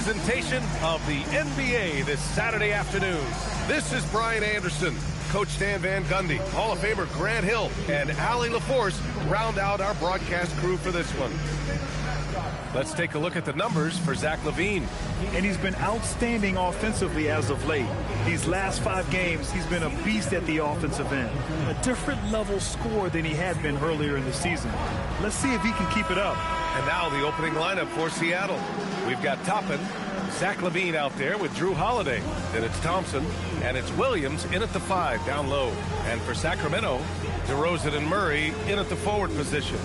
presentation of the NBA this Saturday afternoon. This is Brian Anderson. Coach Stan Van Gundy, Hall of Famer Grant Hill, and Allie LaForce round out our broadcast crew for this one. Let's take a look at the numbers for Zach LaVine. And he's been outstanding offensively as of late. These last 5 games, he's been a beast at the offensive end. A different level score than he had been earlier in the season. Let's see if he can keep it up. And now the opening lineup for Seattle. We've got Toppin, Zach LaVine out there with Drew Holiday. Then it's Thompson, and it's Williams in at the 5 down low. And for Sacramento, DeRozan and Murray in at the forward positions.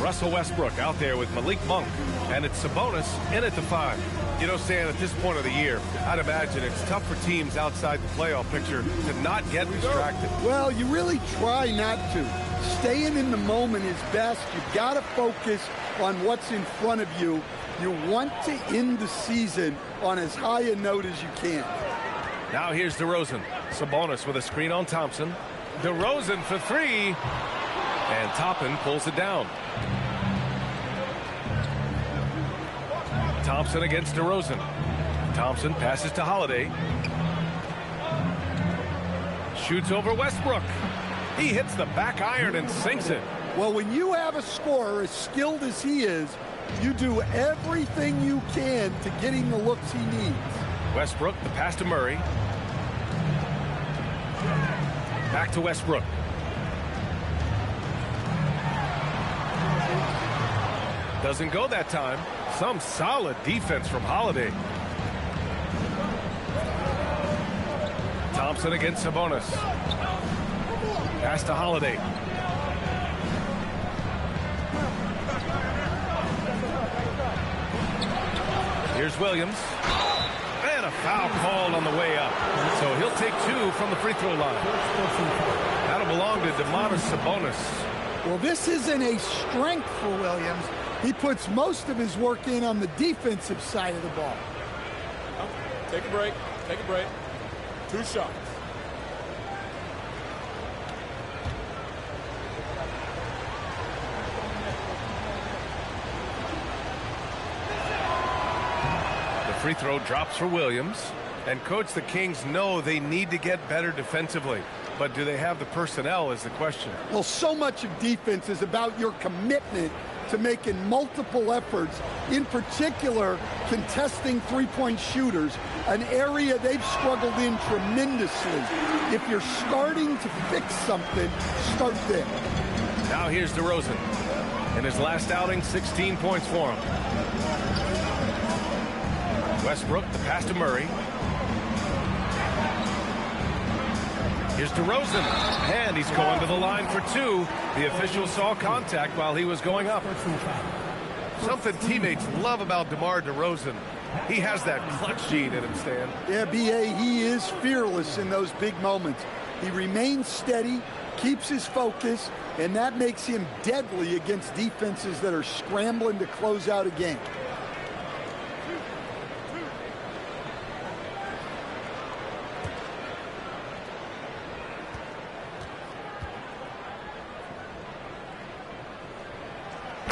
Russell Westbrook out there with Malik Monk, and it's Sabonis in at the 5. You know, Stan, at this point of the year, I'd imagine it's tough for teams outside the playoff picture to not get distracted. Well, you really try not to. Staying in the moment is best. You've got to focus on what's in front of you. You want to end the season on as high a note as you can. Now here's DeRozan. Sabonis with a screen on Thompson. DeRozan for 3. And Toppin pulls it down. Thompson against DeRozan. Thompson passes to Holiday. Shoots over Westbrook. He hits the back iron and sinks it. Well, when you have a scorer as skilled as he is, you do everything you can to get him the looks he needs. Westbrook, the pass to Murray. Back to Westbrook. Doesn't go that time. Some solid defense from Holiday. Thompson against Sabonis. Pass to Holiday. Here's Williams. And a foul called on the way up. So he'll take 2 from the free throw line. That'll belong to Domantas Sabonis. Well, this isn't a strength for Williams. He puts most of his work in on the defensive side of the ball. Take a break. Take a break. 2 shots. The free throw drops for Williams. And, Coach, the Kings know they need to get better defensively. But do they have the personnel is the question. Well, so much of defense is about your commitment to making multiple efforts, in particular contesting three-point shooters, an area they've struggled in tremendously. If you're starting to fix something, start there. Now here's DeRozan. In his last outing, 16 points for him. Westbrook, the pass to Murray. Here's DeRozan, and he's going to the line for 2. The official saw contact while he was going up. Something teammates love about DeMar DeRozan. He has that clutch gene in him, Stan. Yeah, B.A., he is fearless in those big moments. He remains steady, keeps his focus, and that makes him deadly against defenses that are scrambling to close out a game.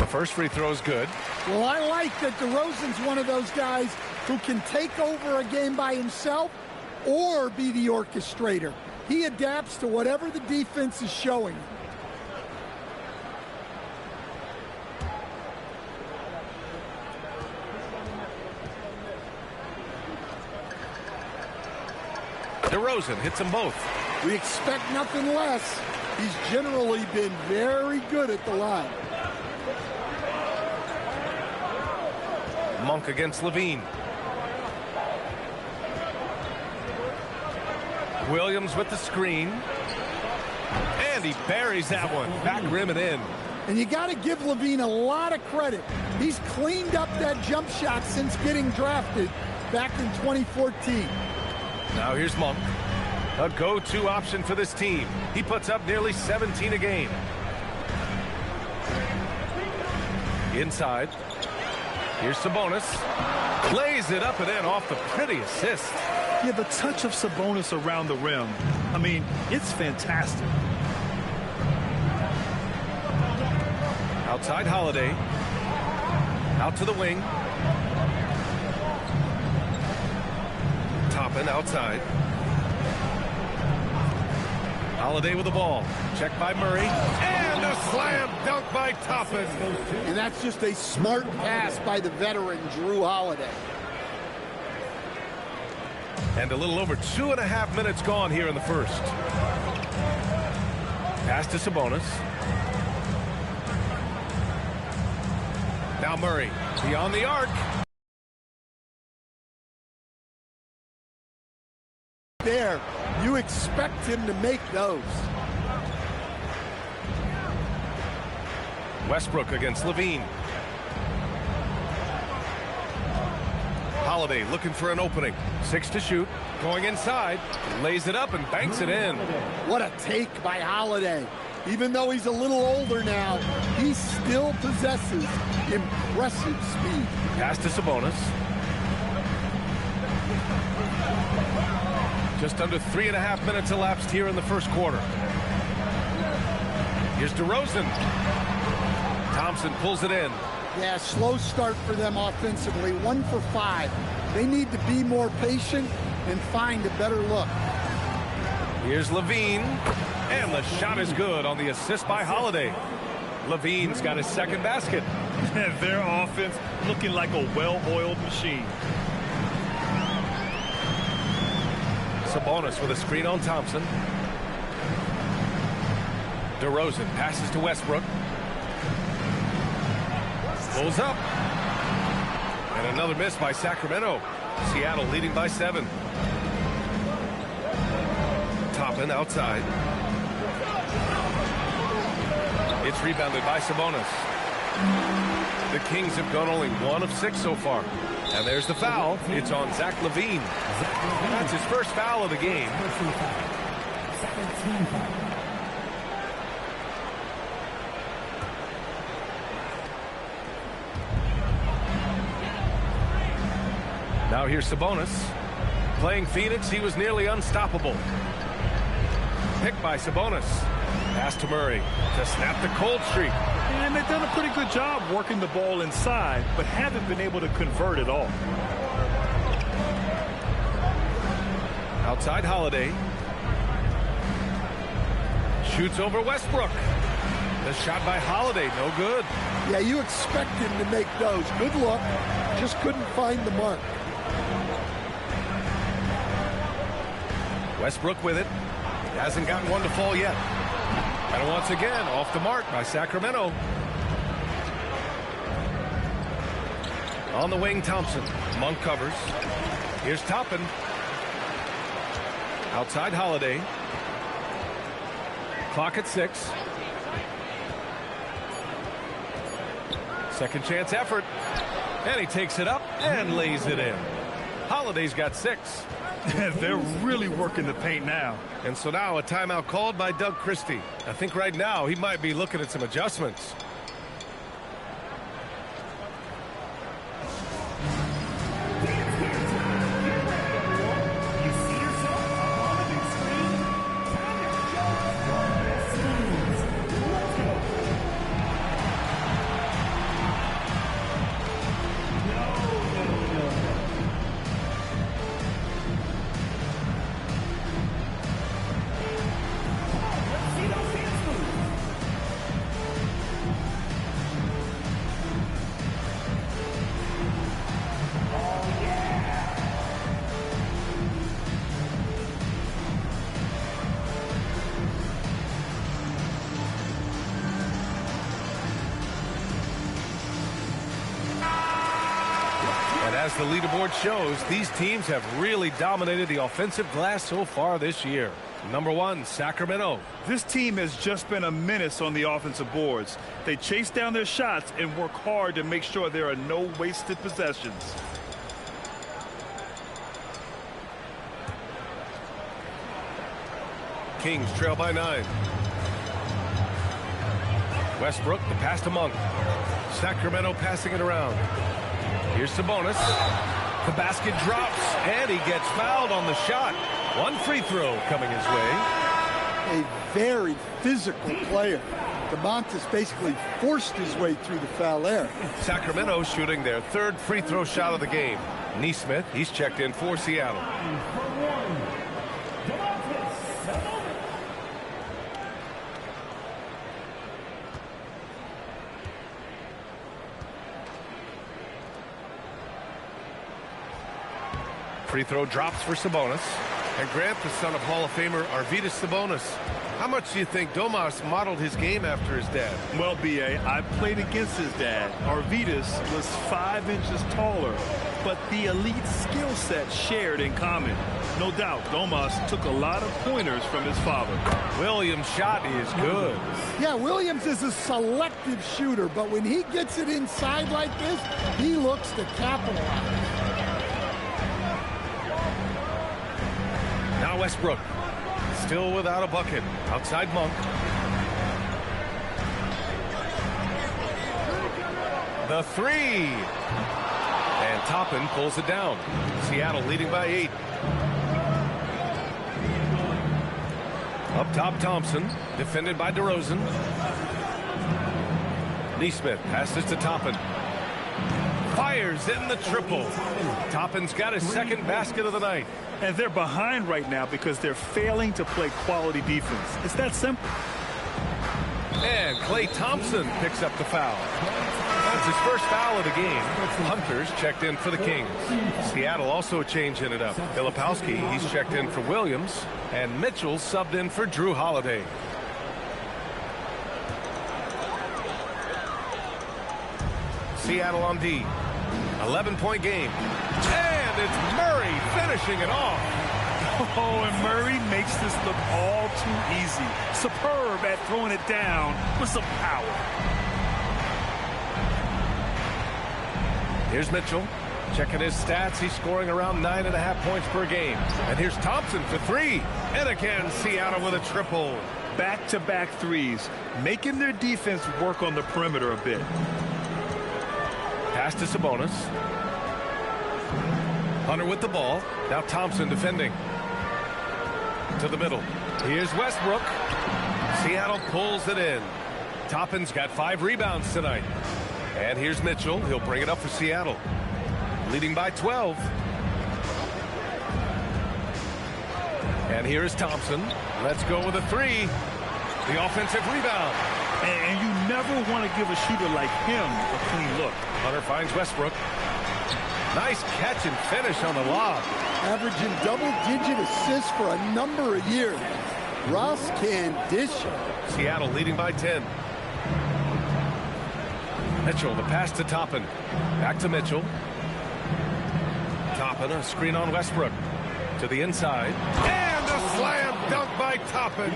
First free throw is good. Well, I like that DeRozan's one of those guys who can take over a game by himself or be the orchestrator. He adapts to whatever the defense is showing him. DeRozan hits them both. We expect nothing less. He's generally been very good at the line. Monk against LaVine. Williams with the screen. And he buries that one. Back rim and in. And you got to give LaVine a lot of credit. He's cleaned up that jump shot since getting drafted back in 2014. Now here's Monk. A go-to option for this team. He puts up nearly 17 a game. Inside. Here's Sabonis. Plays it up and in off the pretty assist. Yeah, the touch of Sabonis around the rim. I mean, it's fantastic. Outside Holiday. Out to the wing. Toppin outside. Holiday with the ball. Checked by Murray. And a slam dunk by Toppin. And that's just a smart pass by the veteran, Drew Holiday. And a little over 2.5 minutes gone here in the first. Pass to Sabonis. Now Murray beyond the arc. There, you expect him to make those. Westbrook against Levine. Holiday looking for an opening. 6 to shoot. Going inside. Lays it up and banks it in. What a take by Holiday. Even though he's a little older now, he still possesses impressive speed. Pass to Sabonis. Just under 3.5 minutes elapsed here in the first quarter. Here's DeRozan. Thompson pulls it in. Yeah, slow start for them offensively. 1 for 5. They need to be more patient and find a better look. Here's Levine. And the shot is good on the assist by Holiday. Levine's got his second basket. Their offense looking like a well-oiled machine. Sabonis with a screen on Thompson. DeRozan passes to Westbrook. Pulls up. And another miss by Sacramento. Seattle leading by 7. Toppin outside. It's rebounded by Sabonis. The Kings have gone only 1 of 6 so far. And there's the foul. It's on Zach LaVine. That's his first foul of the game. Now here's Sabonis. Playing Phoenix, he was nearly unstoppable. Picked by Sabonis. Pass to Murray to snap the cold streak. And they've done a pretty good job working the ball inside, but haven't been able to convert at all. Outside Holiday. Shoots over Westbrook. The shot by Holiday, no good. Yeah, you expect him to make those. Good look. Just couldn't find the mark. Westbrook with it. Hasn't gotten one to fall yet. And once again, off the mark by Sacramento. On the wing, Thompson. Monk covers. Here's Toppin. Outside Holiday. Clock at 6. Second chance effort. And he takes it up and lays it in. Holiday's got 6. They're really working the paint now. And so now a timeout called by Doug Christie. I think right now he might be looking at some adjustments. As the leaderboard shows, these teams have really dominated the offensive glass so far this year. Number 1, Sacramento. This team has just been a menace on the offensive boards. They chase down their shots and work hard to make sure there are no wasted possessions. Kings trail by 9. Westbrook, the pass to Monk. Sacramento passing it around. Here's Sabonis. The basket drops, and he gets fouled on the shot. One free throw coming his way. A very physical player. DeMontis basically forced his way through the foul there. Sacramento shooting their 3rd free throw shot of the game. Neesmith, he's checked in for Seattle. Free throw drops for Sabonis. And Grant, the son of Hall of Famer Arvydas Sabonis. How much do you think Domas modeled his game after his dad? Well, B.A., I played against his dad. Arvydas was 5 inches taller, but the elite skill set shared in common. No doubt, Domas took a lot of pointers from his father. Williams' shot is good. Yeah, Williams is a selective shooter, but when he gets it inside like this, he looks to capitalize. Now Westbrook, still without a bucket. Outside Monk. The three. And Toppin pulls it down. Seattle leading by 8. Up top, Thompson, defended by DeRozan. Neesmith passes to Toppin. Fires in the triple. Toppin's got his second basket of the night. And they're behind right now because they're failing to play quality defense. It's that simple. And Klay Thompson picks up the foul. That's his first foul of the game. Hunter's checked in for the Kings. Seattle also changing it up. Filipowski, he's checked in for Williams. And Mitchell subbed in for Drew Holiday. Seattle on D. 11-point game. And it's Murray finishing it off. Oh, and Murray makes this look all too easy. Superb at throwing it down with some power. Here's Mitchell. Checking his stats. He's scoring around 9.5 points per game. And here's Thompson for 3. And again, Seattle with a triple. Back-to-back threes, making their defense work on the perimeter a bit. Pass to Sabonis. Hunter with the ball. Now Thompson defending. To the middle. Here's Westbrook. Seattle pulls it in. Toppin's got 5 rebounds tonight. And here's Mitchell. He'll bring it up for Seattle. Leading by 12. And here is Thompson. Let's go with a 3. The offensive rebound. And you never want to give a shooter like him a clean look. Hunter finds Westbrook. Nice catch and finish on the lob. Averaging double-digit assists for a number of years. Russ can dish it. Seattle leading by 10. Mitchell, the pass to Toppin. Back to Mitchell. Toppin, a screen on Westbrook. To the inside. And a slam dunk by Toppin.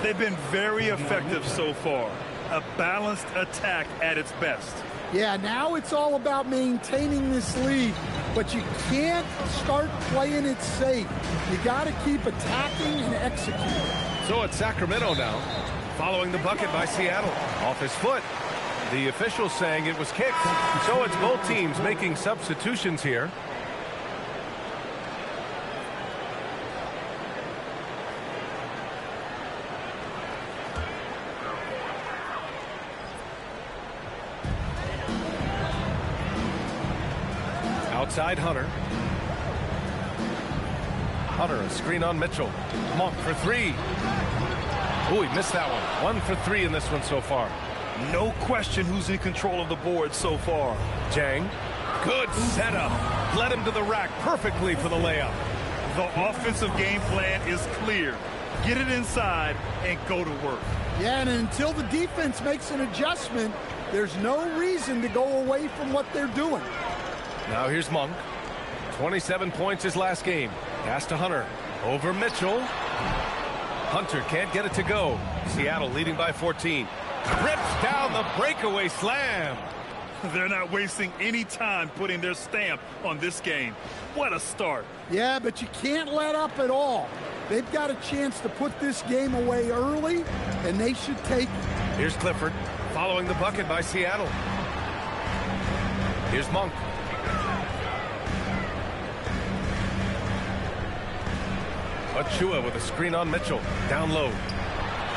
They've been very effective so far. A balanced attack at its best. Yeah, now it's all about maintaining this lead, but you can't start playing it safe. You got to keep attacking and executing. So it's Sacramento now, following the bucket by Seattle. Off his foot. The official saying it was kicked. So it's both teams making substitutions here. Outside Hunter. Hunter, a screen on Mitchell. Monk for 3. Oh, he missed that one. 1 for 3 in this one so far. No question who's in control of the board so far. Jang. Good setup. Led him to the rack perfectly for the layup. The offensive game plan is clear. Get it inside and go to work. Yeah, and until the defense makes an adjustment, there's no reason to go away from what they're doing. Now here's Monk. 27 points his last game. Pass to Hunter. Over Mitchell. Hunter can't get it to go. Seattle leading by 14. Rips down the breakaway slam. They're not wasting any time putting their stamp on this game. What a start. Yeah, but you can't let up at all. They've got a chance to put this game away early, and they should take it. Here's Clifford following the bucket by Seattle. Here's Monk. Achua with a screen on Mitchell. Down low.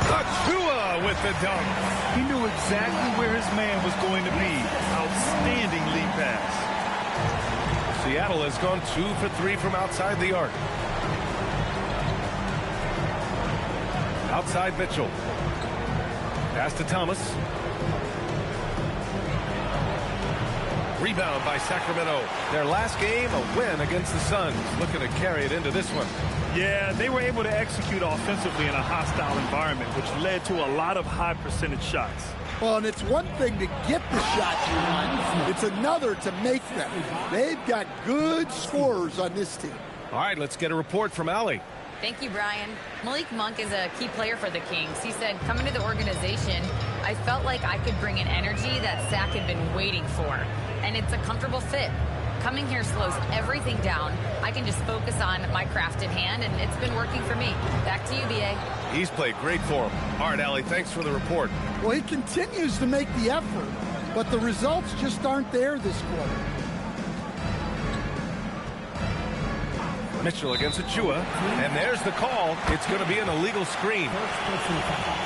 Achua with the dunk. He knew exactly where his man was going to be. Outstanding lead pass. Seattle has gone 2 for 3 from outside the arc. Outside Mitchell. Pass to Thomas. Rebound by Sacramento. Their last game, a win against the Suns. Looking to carry it into this one. Yeah, they were able to execute offensively in a hostile environment, which led to a lot of high percentage shots. Well, and it's one thing to get the shots you want. It's another to make them. They've got good scorers on this team. All right, let's get a report from Allie. Thank you, Brian. Malik Monk is a key player for the Kings. He said, coming to the organization, I felt like I could bring an energy that Sac had been waiting for. And it's a comfortable fit. Coming here slows everything down. I can just focus on my craft in hand, and it's been working for me. Back to you, B.A. He's played great for him. All right, Allie, thanks for the report. Well, he continues to make the effort, but the results just aren't there this quarter. Mitchell against Achua, and there's the call. It's going to be an illegal screen.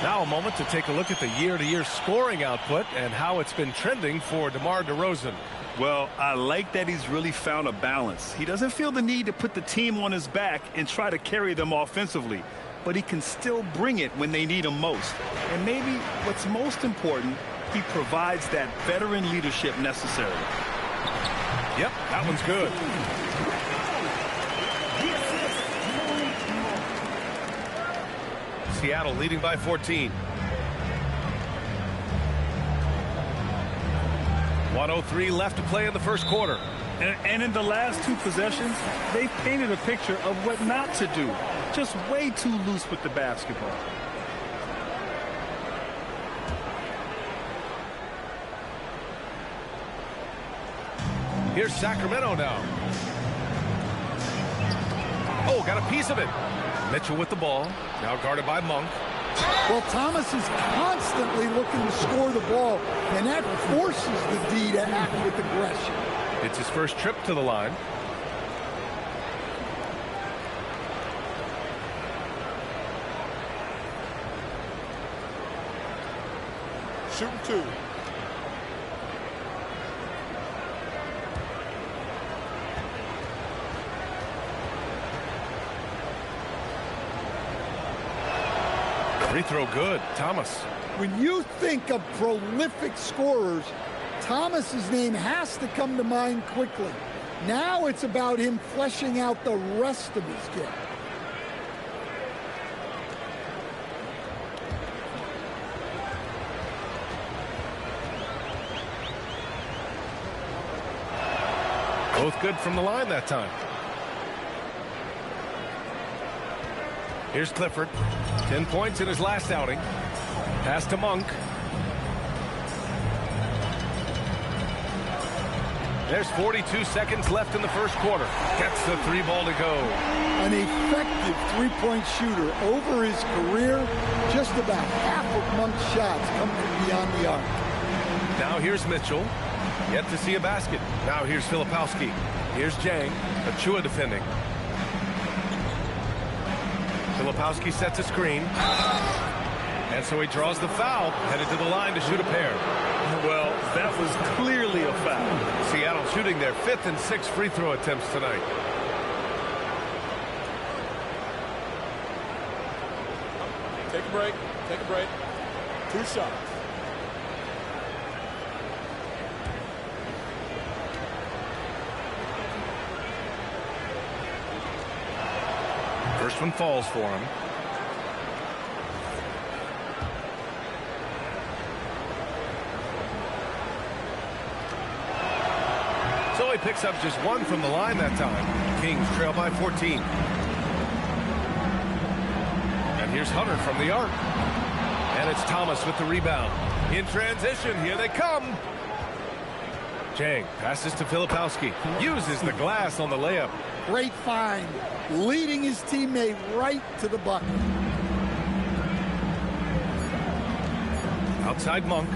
Now a moment to take a look at the year-to-year scoring output and how it's been trending for DeMar DeRozan. Well, I like that he's really found a balance. He doesn't feel the need to put the team on his back and try to carry them offensively, but he can still bring it when they need him most. And maybe what's most important, he provides that veteran leadership necessary. Yep, that one's good. Seattle leading by 14. 1:03 left to play in the first quarter. And in the last 2 possessions, they've painted a picture of what not to do. Just way too loose with the basketball. Here's Sacramento now. Oh, got a piece of it. Mitchell with the ball. Now guarded by Monk. Well, Thomas is constantly looking to score the ball, and that forces the D to act with aggression. It's his first trip to the line. Shooting 2. Free throw good. Thomas. When you think of prolific scorers, Thomas's name has to come to mind quickly. Now it's about him fleshing out the rest of his game. Both good from the line that time. Here's Clifford. 10 points in his last outing. Pass to Monk. There's 42 seconds left in the first quarter. Gets the 3 ball to go. An effective three-point shooter. Over his career, just about half of Monk's shots come from beyond the arc. Now here's Mitchell. Yet to see a basket. Now here's Filipowski. Here's Jang. Achua defending. Filipowski sets a screen. And so he draws the foul, headed to the line to shoot a pair. Well, that was clearly a foul. Seattle shooting their 5th and 6th free throw attempts tonight. Take a break. Take a break. 2 shots. First one falls for him. So he picks up just 1 from the line that time. Kings trail by 14. And here's Hunter from the arc. And it's Thomas with the rebound. In transition, here they come. Jang passes to Filipowski. Uses the glass on the layup. Great find, leading his teammate right to the bucket. Outside Monk.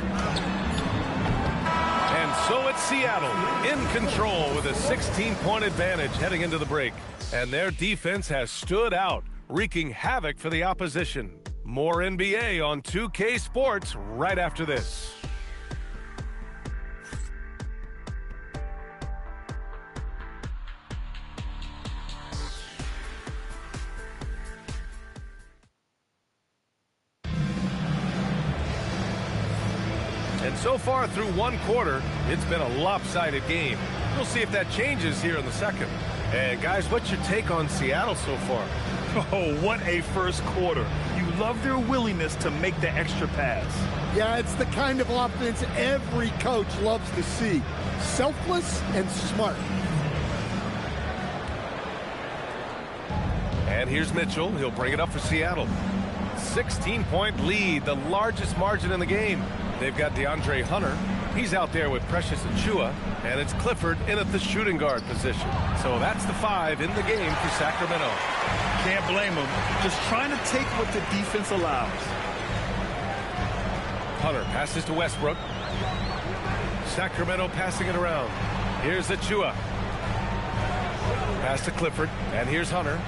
And so it's Seattle in control with a 16-point advantage heading into the break. And their defense has stood out, wreaking havoc for the opposition. More NBA on 2K Sports right after this. So far through one quarter, it's been a lopsided game. We'll see if that changes here in the second. And guys, what's your take on Seattle so far? Oh, what a first quarter. You love their willingness to make the extra pass. Yeah, it's the kind of offense every coach loves to see. Selfless and smart. And here's Mitchell. He'll bring it up for Seattle. 16-point lead, the largest margin in the game. They've got DeAndre Hunter. He's out there with Precious Achiuwa, and it's Clifford in at the shooting guard position. So that's the 5 in the game for Sacramento. Can't blame them. Just trying to take what the defense allows. Hunter passes to Westbrook. Sacramento passing it around. Here's Achiuwa. Pass to Clifford, and here's Hunter.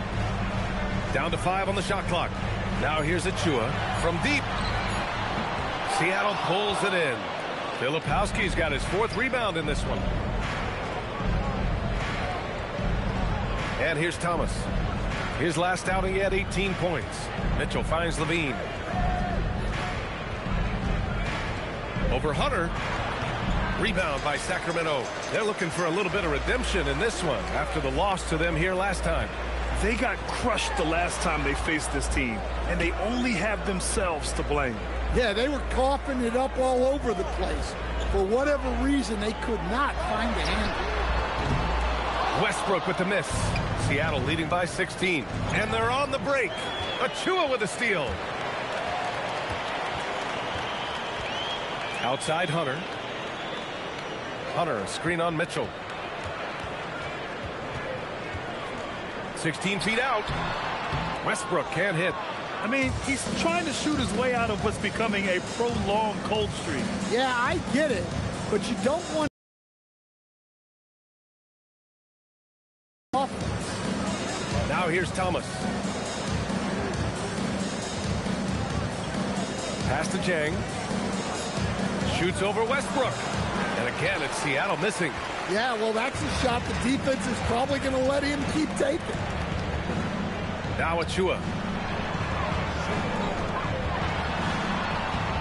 Down to 5 on the shot clock. Now here's Achiuwa from deep. Seattle pulls it in. Filipowski's got his 4th rebound in this one. And here's Thomas. His last outing, he had 18 points. Mitchell finds Levine. Over Hunter. Rebound by Sacramento. They're looking for a little bit of redemption in this one after the loss to them here last time. They got crushed the last time they faced this team, and they only have themselves to blame. Yeah, they were coughing it up all over the place. For whatever reason, they could not find the handle. Westbrook with the miss. Seattle leading by 16. And they're on the break. Achiuwa with a steal. Outside Hunter. Hunter, a screen on Mitchell. 16 feet out. Westbrook can't hit. I mean, he's trying to shoot his way out of what's becoming a prolonged cold streak. Yeah, I get it, but you don't want Now here's Thomas. Pass to Jang. Shoots over Westbrook. And again, it's Seattle missing. Yeah, well, that's a shot the defense is probably going to let him keep taking. Now Achiuwa.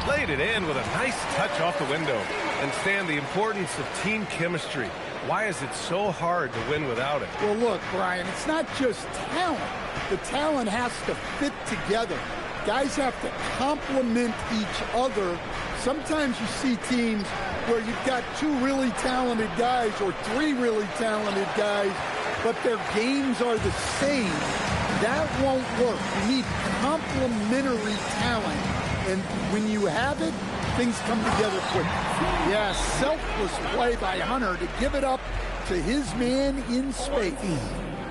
Laid it in with a nice touch off the window. And Stan, the importance of team chemistry. Why is it so hard to win without it? Well, look, Brian, it's not just talent. The talent has to fit together. Guys have to complement each other. Sometimes you see teams where you've got 2 really talented guys or 3 really talented guys, but their games are the same. That won't work. You need complementary talent. And when you have it, things come together quick. Yeah, selfless play by Hunter to give it up to his man in space.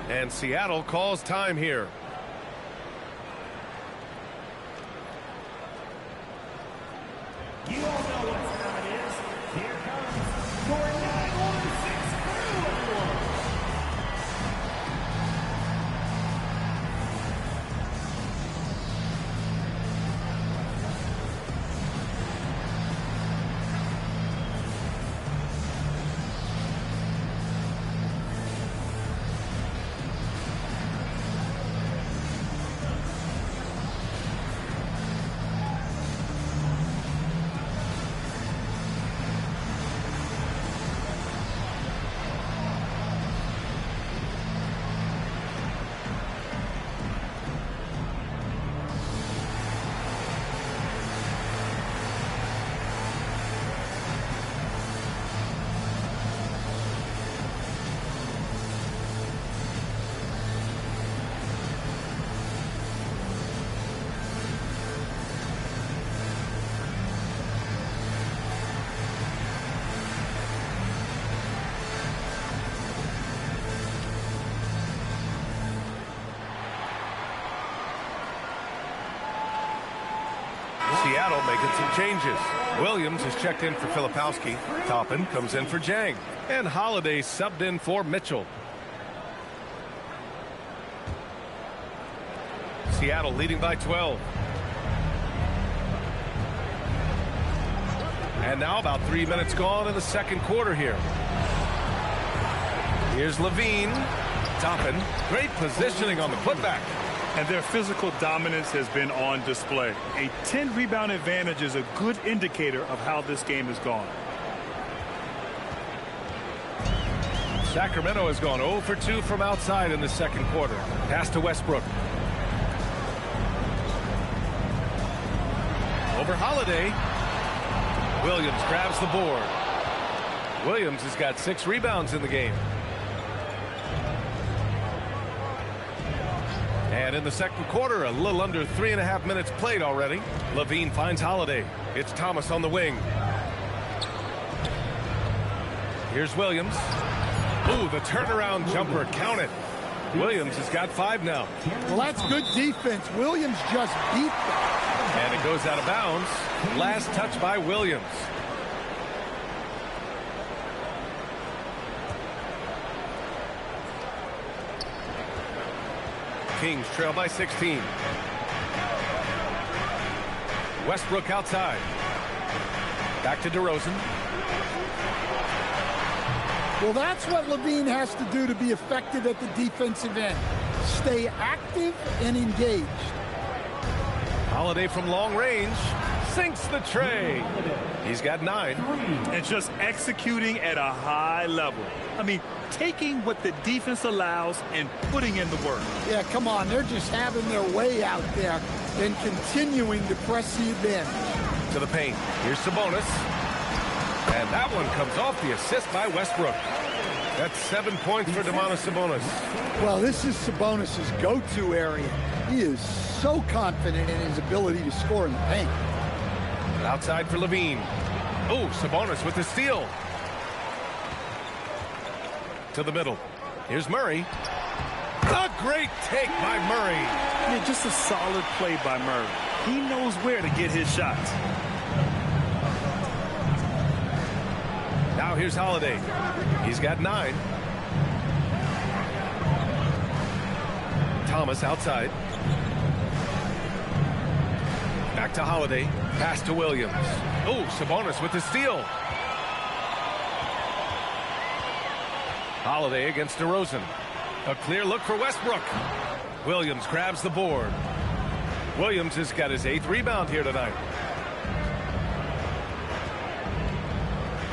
And Seattle calls time here. You all know what time it is. Here comes your 9-1-6 crew award. Seattle making some changes. Williams has checked in for Filipowski. Toppin comes in for Jang. And Holiday subbed in for Mitchell. Seattle leading by 12. And now about 3 minutes gone in the second quarter here. Here's Levine. Toppin. Great positioning on the putback. And their physical dominance has been on display. A 10-rebound advantage is a good indicator of how this game has gone. Sacramento has gone 0 for 2 from outside in the second quarter. Pass to Westbrook. Over Holiday. Williams grabs the board. Williams has got 6 rebounds in the game. And in the second quarter, a little under 3.5 minutes played already. Levine finds Holiday. It's Thomas on the wing. Here's Williams. Ooh, the turnaround jumper. Count it. Williams has got 5 now. Well, that's good defense. Williams just beat them. And it goes out of bounds. Last touch by Williams. Kings trail by 16. Westbrook outside. Back to DeRozan. Well, that's what Levine has to do to be effective at the defensive end. Stay active and engaged. Holiday from long range sinks the tray. He's got 9. And just executing at a high level. I mean, taking what the defense allows and putting in the work. Yeah, come on. They're just having their way out there and continuing to press the advantage. To the paint. Here's Sabonis. And that one comes off the assist by Westbrook. That's 7 points for Domantas Sabonis. Well, this is Sabonis' go-to area. He is so confident in his ability to score in the paint. Outside for Levine. Oh, Sabonis with the steal. To the middle. Here's Murray. A great take by Murray. Yeah, just a solid play by Murray. He knows where to get his shots. Now here's Holiday. He's got 9. Thomas outside. Back to Holiday. Pass to Williams. Oh, Sabonis with the steal. Holiday against DeRozan. A clear look for Westbrook. Williams grabs the board. Williams has got his 8th rebound here tonight.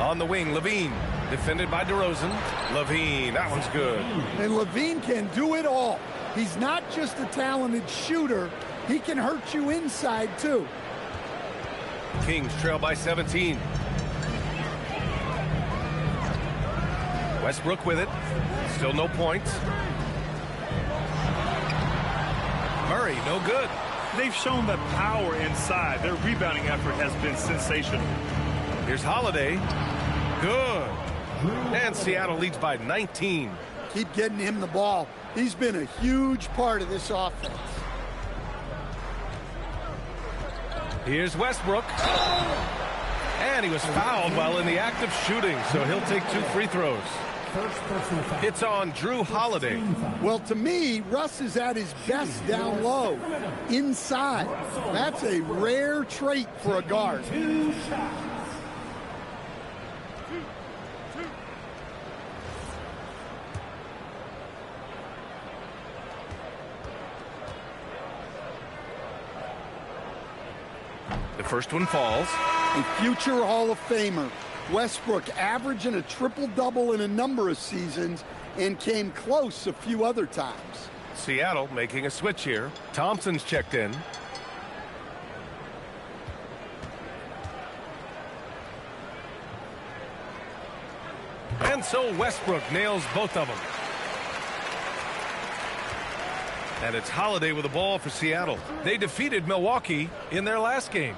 On the wing, Levine. Defended by DeRozan. Levine, that one's good. And Levine can do it all. He's not just a talented shooter. He can hurt you inside, too. Kings trail by 17. Westbrook with it. Still no points. Murray, no good. They've shown the power inside. Their rebounding effort has been sensational. Here's Holiday. Good. And Seattle leads by 19. Keep getting him the ball. He's been a huge part of this offense. Here's Westbrook. And he was fouled while in the act of shooting, so he'll take 2 free throws. It's on Drew Holiday. Well, to me, Russ is at his best down low, inside. That's a rare trait for a guard. The first one falls. A future Hall of Famer. Westbrook averaging a triple-double in a number of seasons and came close a few other times. Seattle making a switch here. Thompson's checked in. And so Westbrook nails both of them. And it's Holiday with the ball for Seattle. They defeated Milwaukee in their last game.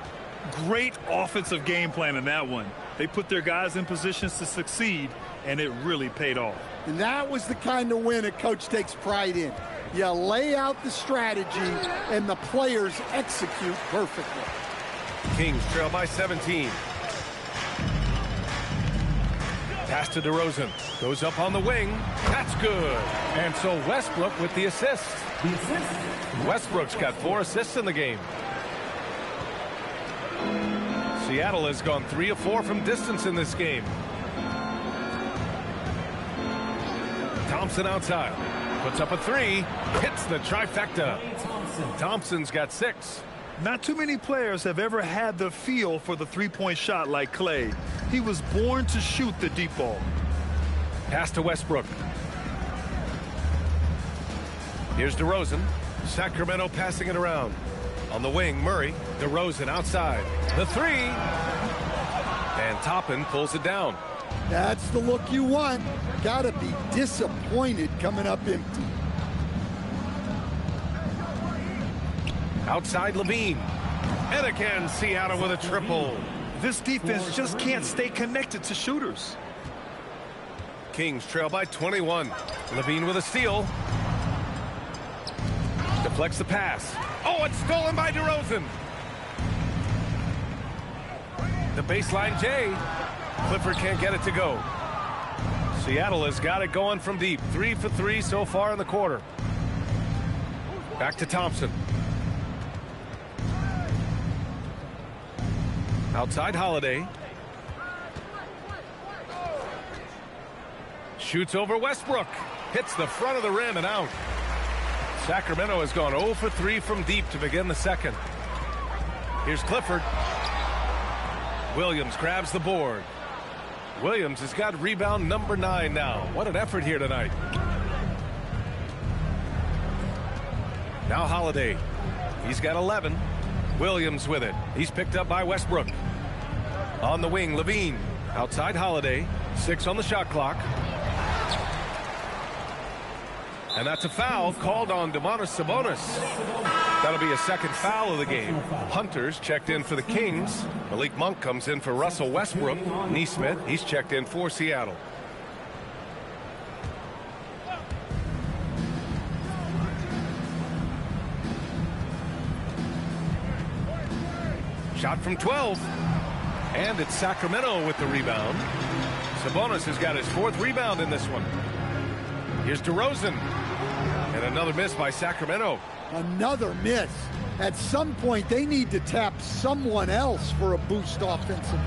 Great offensive game plan in that one. They put their guys in positions to succeed, and it really paid off. And that was the kind of win a coach takes pride in. You lay out the strategy, and the players execute perfectly. Kings trail by 17. Pass to DeRozan. Goes up on the wing. That's good. And so Westbrook with the assist. Westbrook's got 4 assists in the game. Seattle has gone 3 of 4 from distance in this game. Thompson outside. Puts up a three. Hits the trifecta. Thompson's got 6. Not too many players have ever had the feel for the three-point shot like Clay. He was born to shoot the deep ball. Pass to Westbrook. Here's DeRozan. Sacramento passing it around. On the wing, Murray. DeRozan outside. The three. And Toppin pulls it down. That's the look you want. Gotta be disappointed coming up empty. Outside Levine. And again, Seattle with a triple. This defense just can't stay connected to shooters. Kings trail by 21. Levine with a steal. Deflects the pass. Oh, it's stolen by DeRozan. The baseline J. Clifford can't get it to go. Seattle has got it going from deep. 3 for 3 so far in the quarter. Back to Thompson. Outside Holiday. Shoots over Westbrook. Hits the front of the rim and out. Sacramento has gone 0 for 3 from deep to begin the second. Here's Clifford. Williams grabs the board. Williams has got rebound number 9 now. What an effort here tonight. Now Holiday. He's got 11. Williams with it. He's picked up by Westbrook. On the wing, Levine. Outside Holiday. 6 on the shot clock. And that's a foul called on Domantas Sabonis. That'll be a second foul of the game. Hunter's checked in for the Kings. Malik Monk comes in for Russell Westbrook. Neesmith, he's checked in for Seattle. Shot from 12. And it's Sacramento with the rebound. Sabonis has got his 4th rebound in this one. Here's DeRozan. And another miss by Sacramento. Another miss. At some point, they need to tap someone else for a boost offensively.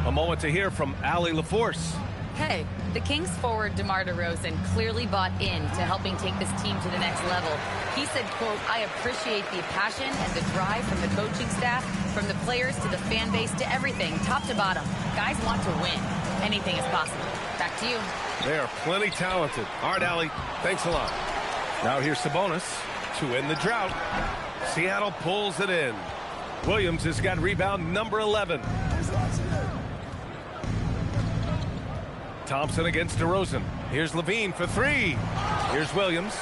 A moment to hear from Allie LaForce. Hey, the Kings forward DeMar DeRozan clearly bought in to helping take this team to the next level. He said, quote, "I appreciate the passion and the drive from the coaching staff, from the players to the fan base to everything, top to bottom. Guys want to win. Anything is possible." Back to you. They are plenty talented. All right, Allie, thanks a lot. Now here's Sabonis to end the drought. Seattle pulls it in. Williams has got rebound number 11. Thompson against DeRozan. Here's Levine for 3. Here's Williams.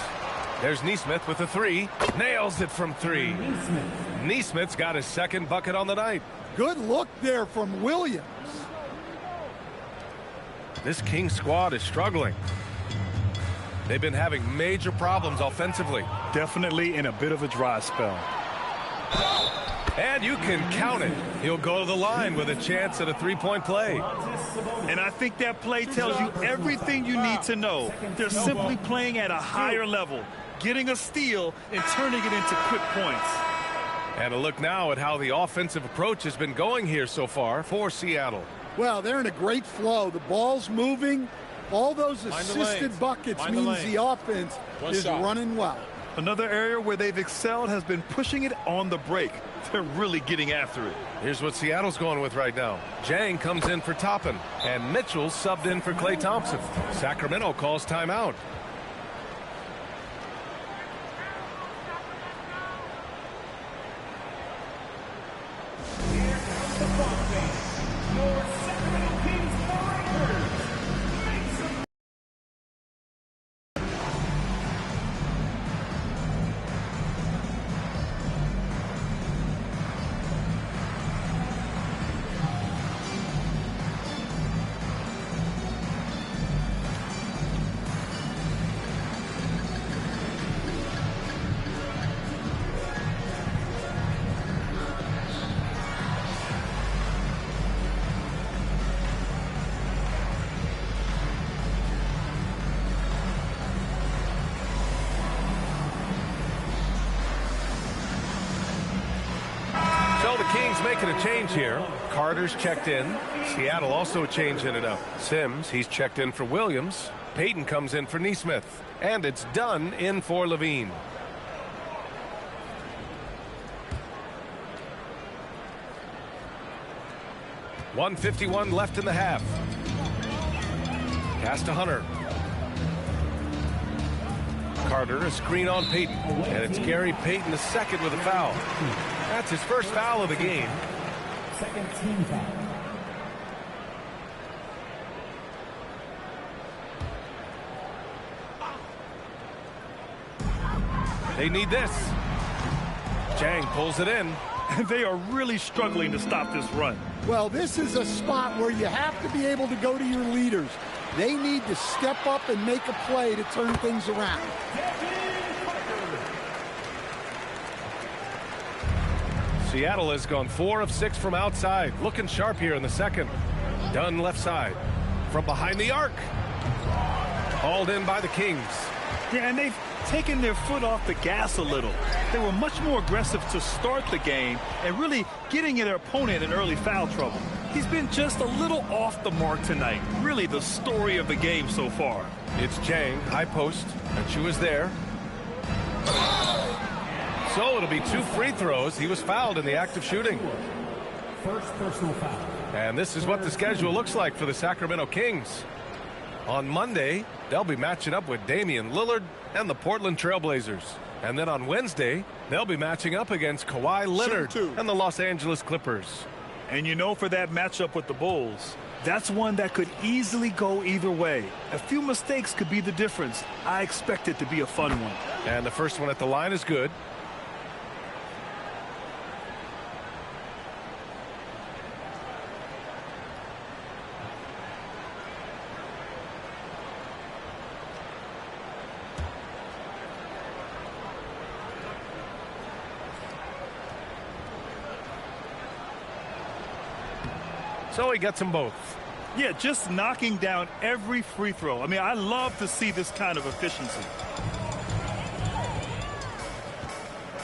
There's Neesmith with a 3. Nails it from 3. Neesmith's got his 2nd bucket on the night. Good look there from Williams. This Kings squad is struggling. They've been having major problems offensively. Definitely in a bit of a dry spell. And you can count it. He'll go to the line with a chance at a 3-point play. And I think that play tells you everything you need to know. They're simply playing at a higher level, getting a steal and turning it into quick points. And a look now at how the offensive approach has been going here so far for Seattle. Well, they're in a great flow. The ball's moving. All those assisted buckets means the offense is running well. Another area where they've excelled has been pushing it on the break. They're really getting after it. Here's what Seattle's going with right now. Jang comes in for Toppin, and Mitchell subbed in for Klay Thompson. Sacramento calls timeout. Here comes the ball face. Your Sacramento Kings Warriors. Make some Kings making a change here. Carter's checked in. Seattle also changing it up. Sims, he's checked in for Williams. Payton comes in for Nesmith. And it's done in for Levine. .151 left in the half. Pass to Hunter. Carter, a screen on Payton. And it's Gary Payton, the second, with a foul. That's his first foul of the game. Second team foul. They need this. Chang pulls it in. They are really struggling to stop this run. Well, this is a spot where you have to be able to go to your leaders. They need to step up and make a play to turn things around. Seattle has gone 4 of 6 from outside. Looking sharp here in the second. Dunn left side. From behind the arc. Hauled in by the Kings. Yeah, and they've taken their foot off the gas a little. They were much more aggressive to start the game and really getting their opponent in early foul trouble. He's been just a little off the mark tonight. Really the story of the game so far. It's Chang, high post. Achua's there. So it'll be 2 free throws. He was fouled in the act of shooting. First personal foul. And this is what the schedule looks like for the Sacramento Kings. On Monday, they'll be matching up with Damian Lillard and the Portland Trailblazers. And then on Wednesday, they'll be matching up against Kawhi Leonard and the Los Angeles Clippers. And you know, for that matchup with the Bulls, that's one that could easily go either way. A few mistakes could be the difference. I expect it to be a fun one. And the first one at the line is good. So he gets them both. Yeah, just knocking down every free throw. I mean, I love to see this kind of efficiency.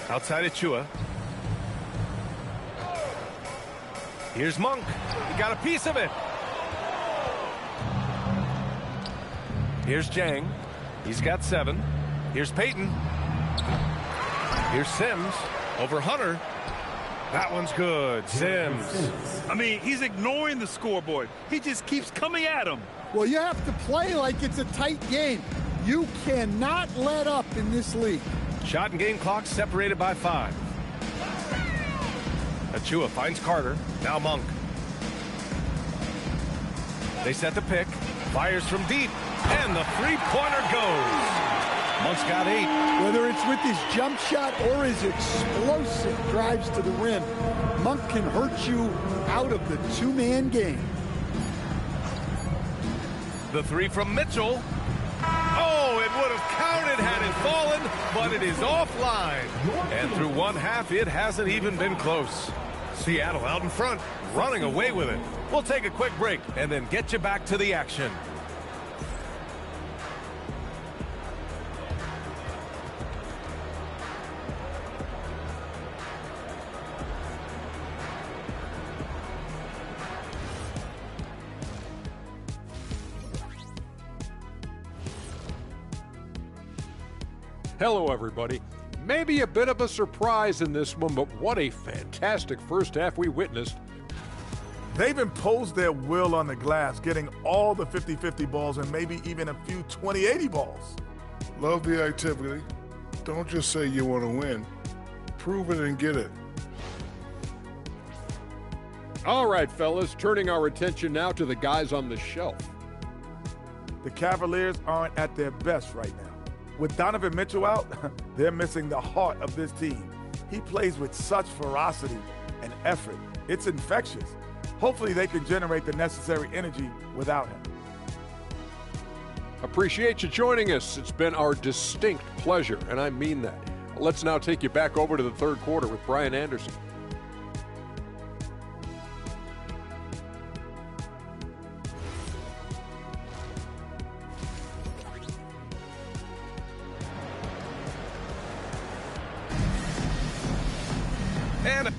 Outside Achua. Here's Monk. He got a piece of it. Here's Chang. He's got 7. Here's Payton. Here's Sims over Hunter. That one's good. Sims. I mean, he's ignoring the scoreboard. He just keeps coming at him. Well, you have to play like it's a tight game. You cannot let up in this league. Shot and game clock separated by 5. Achua finds Carter. Now Monk. They set the pick. Fires from deep. And the three-pointer goes. Monk's got 8. Whether it's with his jump shot or his explosive drives to the rim, Monk can hurt you out of the 2-man game. The 3 from Mitchell. Oh, it would have counted had it fallen, but it is offline. And through one half, it hasn't even been close. Seattle out in front, running away with it. We'll take a quick break and then get you back to the action. Hello, everybody. Maybe a bit of a surprise in this one, but what a fantastic first half we witnessed. They've imposed their will on the glass, getting all the 50-50 balls and maybe even a few 20-80 balls. Love the activity. Don't just say you want to win. Prove it and get it. All right, fellas, turning our attention now to the guys on the shelf. The Cavaliers aren't at their best right now. With Donovan Mitchell out, they're missing the heart of this team. He plays with such ferocity and effort. It's infectious. Hopefully they can generate the necessary energy without him. Appreciate you joining us. It's been our distinct pleasure, and I mean that. Let's now take you back over to the third quarter with Brian Anderson. And